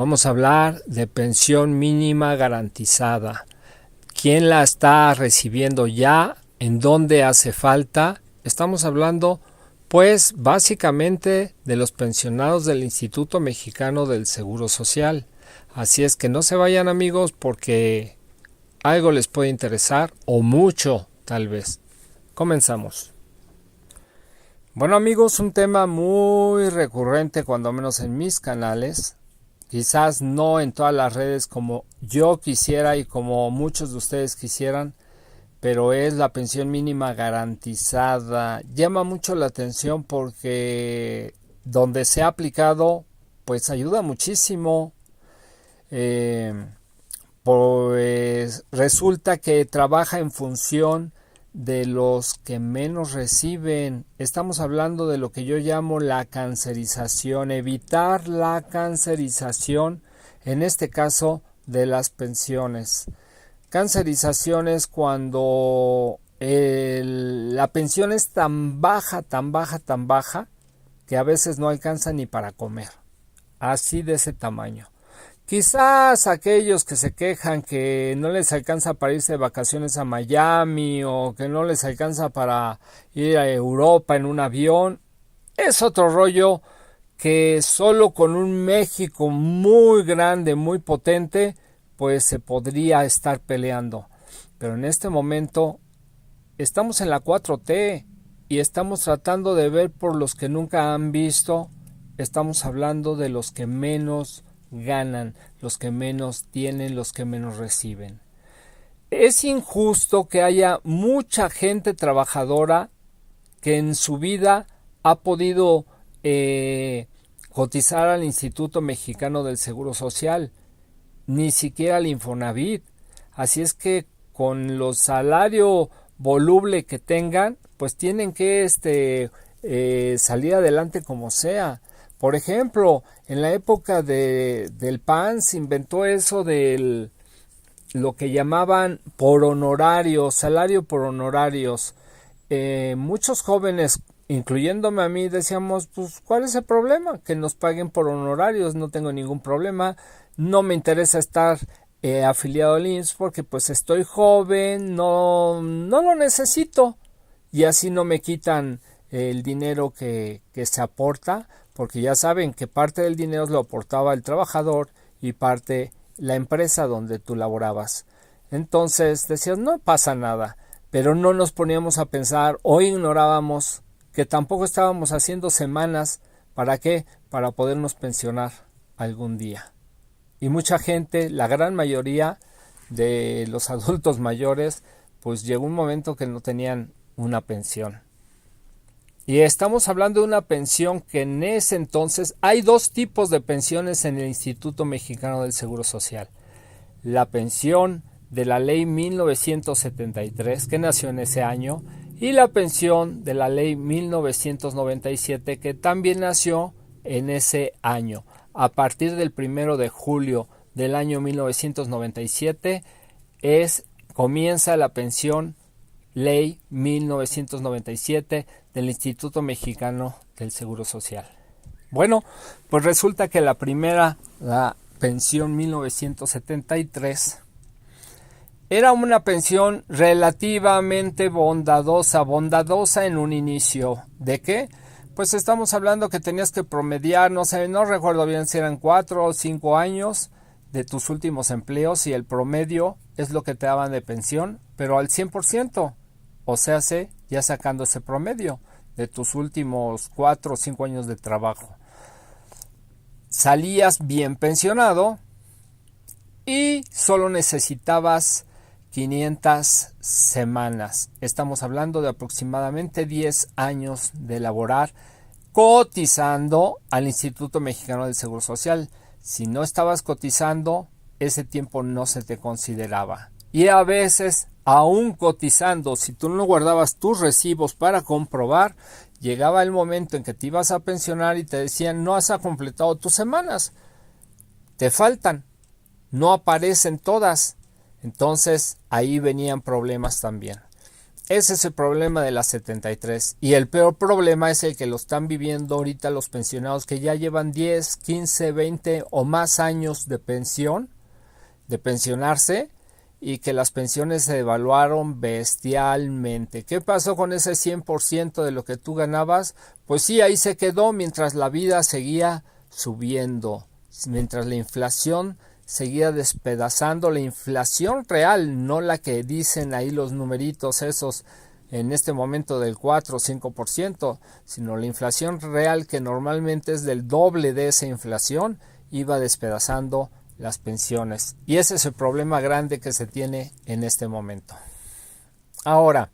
Vamos a hablar de pensión mínima garantizada. ¿Quién la está recibiendo ya? ¿En dónde hace falta? Estamos hablando, pues, básicamente de los pensionados del Instituto Mexicano del Seguro Social. Así es que no se vayan, amigos, porque algo les puede interesar o mucho, tal vez. Comenzamos. Bueno, amigos, un tema muy recurrente, cuando menos en mis canales. Quizás no en todas las redes como yo quisiera y como muchos de ustedes quisieran, pero es la pensión mínima garantizada. Llama mucho la atención porque donde se ha aplicado, pues ayuda muchísimo. Pues resulta que trabaja en función de los que menos reciben. Estamos hablando de lo que yo llamo la cancerización, evitar la cancerización, en este caso de las pensiones. Cancerización es cuando la pensión es tan baja, que a veces no alcanza ni para comer. Así de ese tamaño. Quizás aquellos que se quejan que no les alcanza para irse de vacaciones a Miami o que no les alcanza para ir a Europa en un avión, es otro rollo que solo con un México muy grande, muy potente, pues se podría estar peleando. Pero en este momento estamos en la 4T y estamos tratando de ver por los que nunca han visto. Estamos hablando de los que menos ganan, los que menos tienen, los que menos reciben. Es injusto que haya mucha gente trabajadora que en su vida ha podido cotizar al Instituto Mexicano del Seguro Social, ni siquiera al Infonavit. Así es que con los salarios voluble que tengan, pues tienen que salir adelante como sea. Por ejemplo, en la época del PAN se inventó eso del lo que llamaban por honorarios, salario por honorarios. Muchos jóvenes, incluyéndome a mí, decíamos, pues, ¿cuál es el problema? Que nos paguen por honorarios, no tengo ningún problema, no me interesa estar afiliado al IMSS porque pues estoy joven, no lo necesito y así no me quitan el dinero que se aporta, porque ya saben que parte del dinero lo aportaba el trabajador y parte la empresa donde tú laborabas. Entonces decías, no pasa nada, pero no nos poníamos a pensar o ignorábamos que tampoco estábamos haciendo semanas. ¿Para qué? Para podernos pensionar algún día. Y mucha gente, la gran mayoría de los adultos mayores, pues llegó un momento que no tenían una pensión. Y estamos hablando de una pensión que en ese entonces hay dos tipos de pensiones en el Instituto Mexicano del Seguro Social. La pensión de la ley 1973, que nació en ese año, y la pensión de la ley 1997, que también nació en ese año. A partir del 1 de julio del año 1997 comienza la pensión Ley 1997 del Instituto Mexicano del Seguro Social. Bueno, pues resulta que la pensión 1973, era una pensión relativamente bondadosa en un inicio. ¿De qué? Pues estamos hablando que tenías que promediar, no recuerdo bien si eran 4 o 5 años de tus últimos empleos y el promedio es lo que te daban de pensión, pero al 100%. O sea, ya sacando ese promedio de tus últimos 4 o 5 años de trabajo. Salías bien pensionado y solo necesitabas 500 semanas. Estamos hablando de aproximadamente 10 años de laborar cotizando al Instituto Mexicano del Seguro Social. Si no estabas cotizando, ese tiempo no se te consideraba. Y a veces, aún cotizando, si tú no guardabas tus recibos para comprobar, llegaba el momento en que te ibas a pensionar y te decían, no has completado tus semanas, te faltan, no aparecen todas. Entonces ahí venían problemas también. Ese es el problema de la 73. Y el peor problema es el que lo están viviendo ahorita los pensionados que ya llevan 10, 15, 20 o más años de pensión, de pensionarse, y que las pensiones se devaluaron bestialmente. ¿Qué pasó con ese 100% de lo que tú ganabas? Pues sí, ahí se quedó mientras la vida seguía subiendo, mientras la inflación seguía despedazando, la inflación real, no la que dicen ahí los numeritos esos en este momento del 4 o 5%, sino la inflación real, que normalmente es del doble de esa inflación, iba despedazando las pensiones. Y ese es el problema grande que se tiene en este momento. Ahora,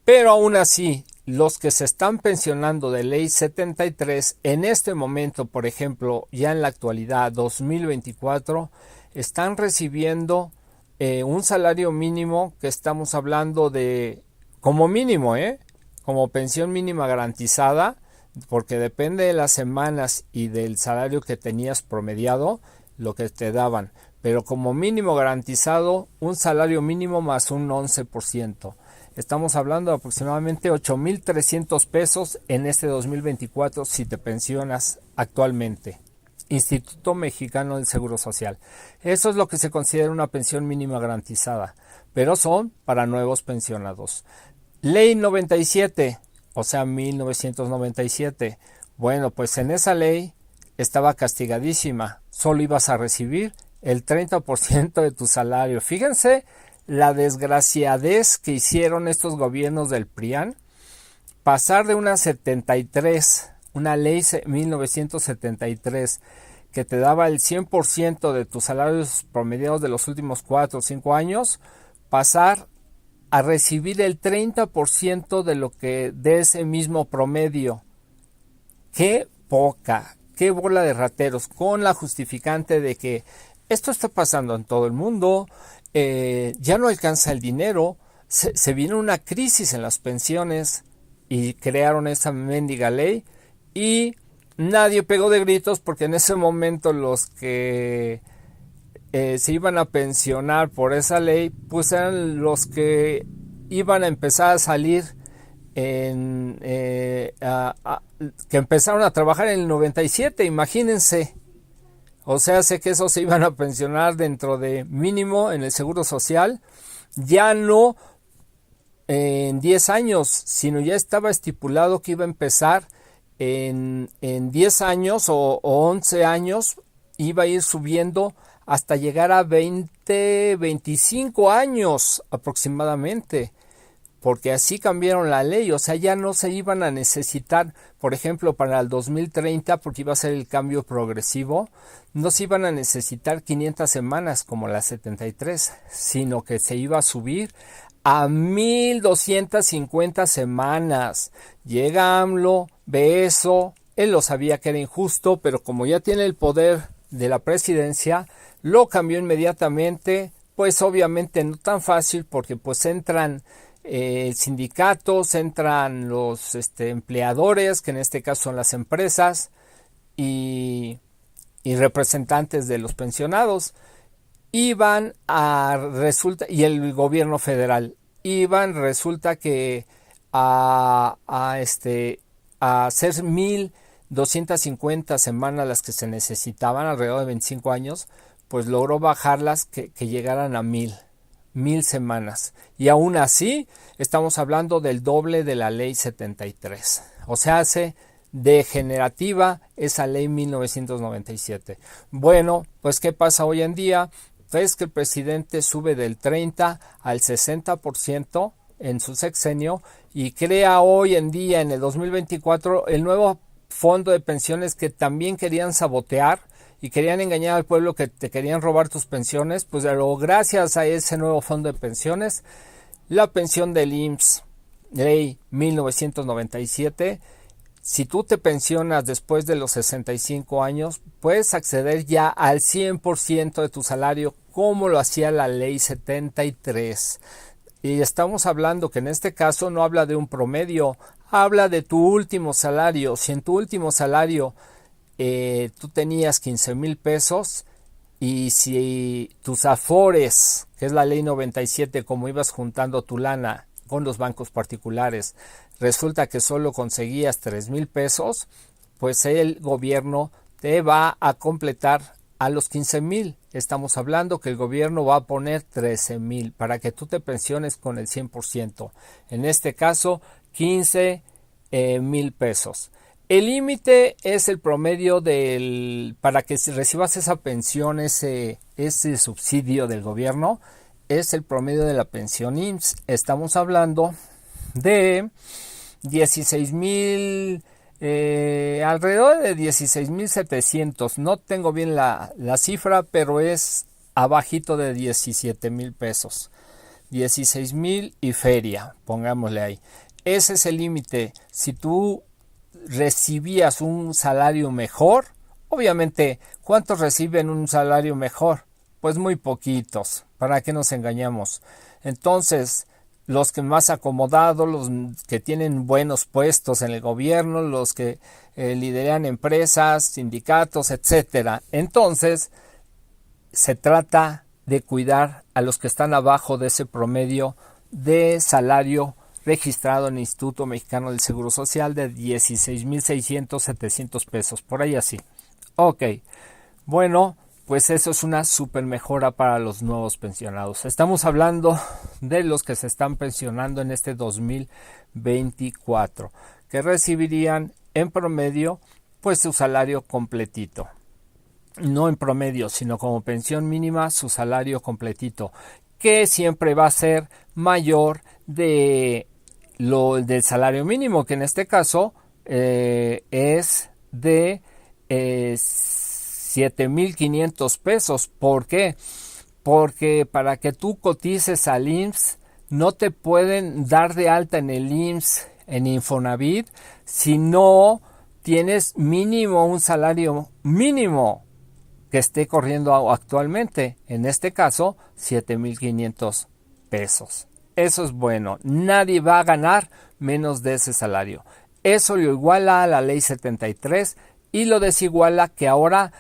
pero aún así, los que se están pensionando de ley 73 en este momento, por ejemplo, ya en la actualidad 2024, están recibiendo un salario mínimo que estamos hablando de como mínimo, como pensión mínima garantizada, porque depende de las semanas y del salario que tenías promediado, lo que te daban, pero como mínimo garantizado, un salario mínimo más un 11%. Estamos hablando de aproximadamente 8,300 pesos en este 2024 si te pensionas actualmente. Instituto Mexicano del Seguro Social. Eso es lo que se considera una pensión mínima garantizada, pero son para nuevos pensionados. Ley 97, o sea 1997. Bueno, pues en esa ley estaba castigadísima. Solo ibas a recibir el 30% de tu salario. Fíjense la desgraciadez que hicieron estos gobiernos del PRIAN, pasar de una 73, una ley 1973, que te daba el 100% de tus salarios promediados de los últimos 4 o 5 años, pasar a recibir el 30% de lo que de ese mismo promedio. ¡Qué poca! ¡Qué bola de rateros! Con la justificante de que esto está pasando en todo el mundo, ya no alcanza el dinero, se vino una crisis en las pensiones y crearon esa mendiga ley y nadie pegó de gritos porque en ese momento los que se iban a pensionar por esa ley pues eran los que iban a empezar a salir que empezaron a trabajar en el 97, imagínense. O sea, sé que esos se iban a pensionar dentro de mínimo en el Seguro Social, ya no en 10 años, sino ya estaba estipulado que iba a empezar en 10 años o 11 años, iba a ir subiendo hasta llegar a 20, 25 años aproximadamente. Porque así cambiaron la ley, o sea, ya no se iban a necesitar, por ejemplo, para el 2030, porque iba a ser el cambio progresivo, no se iban a necesitar 500 semanas como la 73, sino que se iba a subir a 1,250 semanas. Llega AMLO, ve eso, él lo sabía que era injusto, pero como ya tiene el poder de la presidencia, lo cambió inmediatamente, pues obviamente no tan fácil, porque pues entran sindicatos, entran los empleadores, que en este caso son las empresas, y representantes de los pensionados, iban a resulta, y el gobierno federal, iban resulta que a hacer 1,250 semanas las que se necesitaban, alrededor de 25 años, pues logró bajarlas que llegaran a 1,000 semanas. Y aún así estamos hablando del doble de la ley 73. O sea, hace degenerativa esa ley 1997. Bueno, pues ¿qué pasa hoy en día? Pues que el presidente sube del 30 al 60% en su sexenio y crea hoy en día, en el 2024, el nuevo fondo de pensiones que también querían sabotear y querían engañar al pueblo, que te querían robar tus pensiones. Pues gracias a ese nuevo fondo de pensiones, la pensión del IMSS, ley 1997, si tú te pensionas después de los 65 años, puedes acceder ya al 100% de tu salario, como lo hacía la ley 73. Y estamos hablando que en este caso no habla de un promedio, habla de tu último salario. Si en tu último salario tú tenías 15,000 pesos y si tus afores, que es la ley 97, como ibas juntando tu lana con los bancos particulares, resulta que solo conseguías 3,000 pesos, pues el gobierno te va a completar a los 15,000. Estamos hablando que el gobierno va a poner 13,000 para que tú te pensiones con el 100%. En este caso, 15,000 pesos. El límite es el promedio para que recibas esa pensión, ese subsidio del gobierno, es el promedio de la pensión IMSS. Estamos hablando de 16,000, alrededor de 16,700. No tengo bien la cifra, pero es abajito de 17,000 pesos. 16,000 y feria, pongámosle ahí. Ese es el límite. Si tú recibías un salario mejor, obviamente, ¿cuántos reciben un salario mejor? Pues muy poquitos, ¿para qué nos engañamos? Entonces, los que más acomodados, los que tienen buenos puestos en el gobierno, los que lideran empresas, sindicatos, etcétera. Entonces, se trata de cuidar a los que están abajo de ese promedio de salario registrado en el Instituto Mexicano del Seguro Social de 16,600, 700 pesos, por ahí así. Ok, bueno, pues eso es una super mejora para los nuevos pensionados. Estamos hablando de los que se están pensionando en este 2024, que recibirían en promedio pues su salario completito. No en promedio, sino como pensión mínima su salario completito, que siempre va a ser mayor del salario mínimo, que en este caso es de 7,500 pesos. ¿Por qué? Porque para que tú cotices al IMSS no te pueden dar de alta en el IMSS, en Infonavit, si no tienes mínimo un salario mínimo que esté corriendo actualmente. En este caso, 7,500 pesos. Eso es bueno. Nadie va a ganar menos de ese salario. Eso lo iguala a la ley 73 y lo desiguala que ahora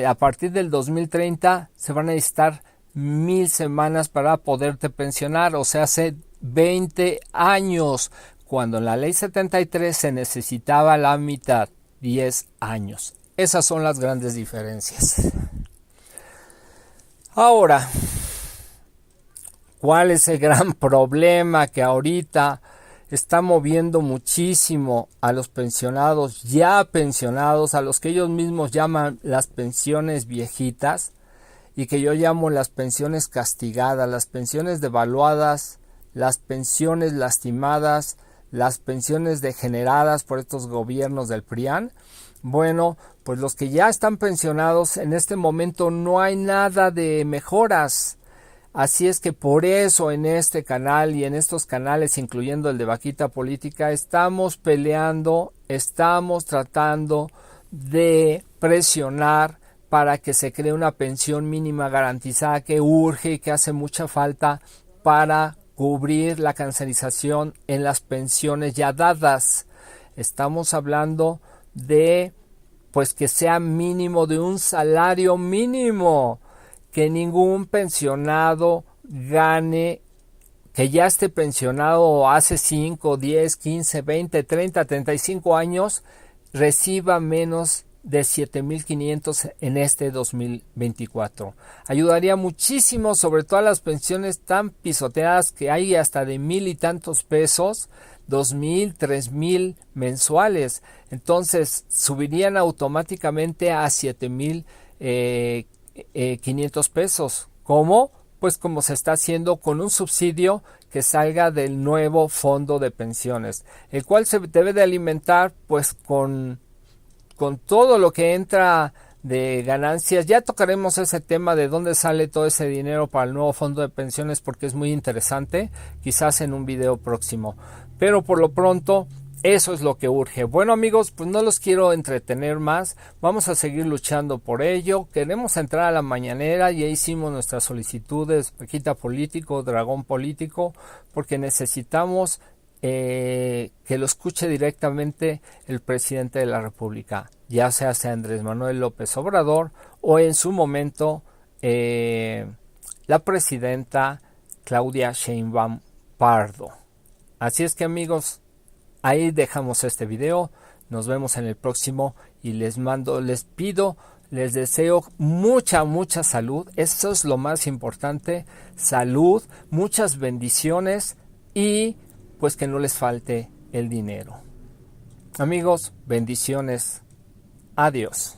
a partir del 2030 se van a necesitar 1,000 semanas para poderte pensionar, o sea, hace 20 años, cuando en la ley 73 se necesitaba la mitad, 10 años. Esas son las grandes diferencias. Ahora, ¿cuál es el gran problema que ahorita está moviendo muchísimo a los pensionados, ya pensionados, a los que ellos mismos llaman las pensiones viejitas y que yo llamo las pensiones castigadas, las pensiones devaluadas, las pensiones lastimadas, las pensiones degeneradas por estos gobiernos del PRIAN? Bueno, pues los que ya están pensionados en este momento no hay nada de mejoras. Así es que por eso en este canal y en estos canales, incluyendo el de Vaquita Política, estamos peleando, estamos tratando de presionar para que se cree una pensión mínima garantizada que urge y que hace mucha falta para cubrir la cancerización en las pensiones ya dadas. Estamos hablando de pues que sea mínimo, de un salario mínimo, que ningún pensionado gane, que ya esté pensionado hace 5, 10, 15, 20, 30, 35 años, reciba menos de 7,500 en este 2024. Ayudaría muchísimo, sobre todo a las pensiones tan pisoteadas que hay hasta de 1,000 y tantos pesos, 2,000, 3,000 mensuales. Entonces subirían automáticamente a 7,500 pesos. ¿Cómo? Pues como se está haciendo con un subsidio que salga del nuevo fondo de pensiones, el cual se debe de alimentar pues con todo lo que entra de ganancias. Ya tocaremos ese tema de dónde sale todo ese dinero para el nuevo fondo de pensiones, porque es muy interesante, quizás en un video próximo. Pero por lo pronto, eso es lo que urge. Bueno amigos, pues no los quiero entretener más, vamos a seguir luchando por ello. Queremos entrar a la mañanera, ya hicimos nuestras solicitudes, Vaquita Político, Dragón Político, porque necesitamos que lo escuche directamente el presidente de la República, ya sea Andrés Manuel López Obrador o en su momento la presidenta Claudia Sheinbaum Pardo. Así es que, amigos, ahí dejamos este video. Nos vemos en el próximo y les pido, les deseo mucha salud. Eso es lo más importante. Salud, muchas bendiciones y pues que no les falte el dinero. Amigos, bendiciones. Adiós.